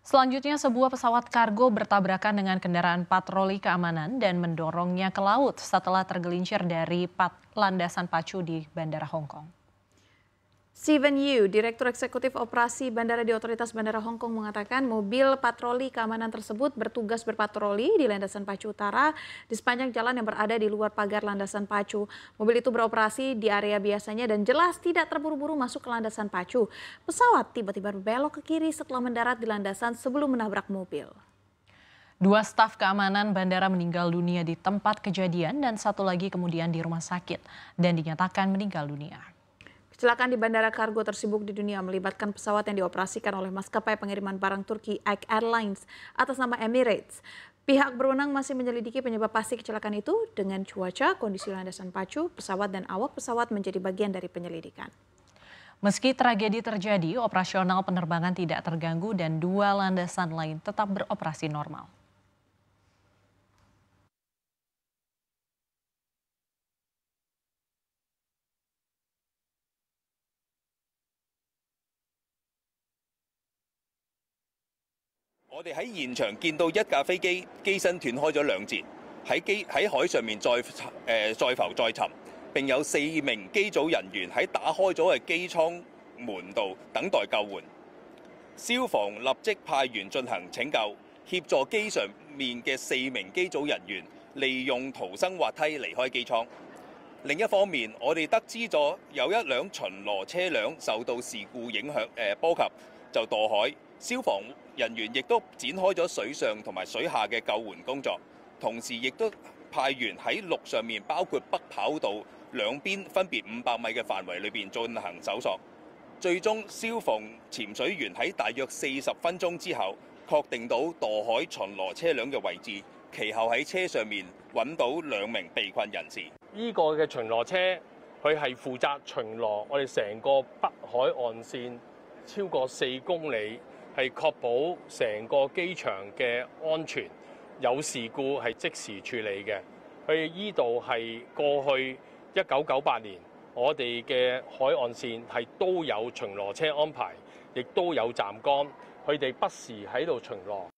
Selanjutnya, sebuah pesawat kargo bertabrakan dengan kendaraan patroli keamanan dan mendorongnya ke laut setelah tergelincir dari landasan pacu di Bandara Hong Kong. Steven Yu, Direktur Eksekutif Operasi Bandara di Otoritas Bandara Hong Kong mengatakan mobil patroli keamanan tersebut bertugas berpatroli di landasan pacu utara di sepanjang jalan yang berada di luar pagar landasan pacu. Mobil itu beroperasi di area biasanya dan jelas tidak terburu-buru masuk ke landasan pacu. Pesawat tiba-tiba berbelok ke kiri setelah mendarat di landasan sebelum menabrak mobil. Dua staf keamanan bandara meninggal dunia di tempat kejadian dan satu lagi kemudian di rumah sakit dan dinyatakan meninggal dunia. Kecelakaan di bandara kargo tersibuk di dunia melibatkan pesawat yang dioperasikan oleh maskapai pengiriman barang Turki Ek Airlines atas nama Emirates. Pihak berwenang masih menyelidiki penyebab pasti kecelakaan itu dengan cuaca, kondisi landasan pacu, pesawat dan awak pesawat menjadi bagian dari penyelidikan. Meski tragedi terjadi, operasional penerbangan tidak terganggu dan dua landasan lain tetap beroperasi normal.我哋喺現場見到一架飛機機身斷開咗兩截，喺海上面再浮再沉，並有4名機組人員喺打開咗嘅機艙門度等待救援。消防立即派員進行拯救，協助機上面嘅4名機組人員利用逃生滑梯離開機艙。另一方面，我哋得知咗有一輛巡邏車輛受到事故影響波及，就墮海。消防人員亦都展開咗水上同埋水下嘅救援工作，同時亦都派員喺陸上面，包括北跑道兩邊分別500米嘅範圍裏邊進行搜索。最終，消防潛水員喺大約40分鐘之後，確定到墮海巡邏車輛嘅位置，其後喺車上面揾到2名被困人士。呢個嘅巡邏車，佢係負責巡邏我哋成個北海岸線超過4公里。係確保成個機場嘅安全，有事故係即時處理嘅。佢依度係過去1998年，我哋嘅海岸線係都有巡邏車安排，亦都有站崗，佢哋不時喺度巡邏。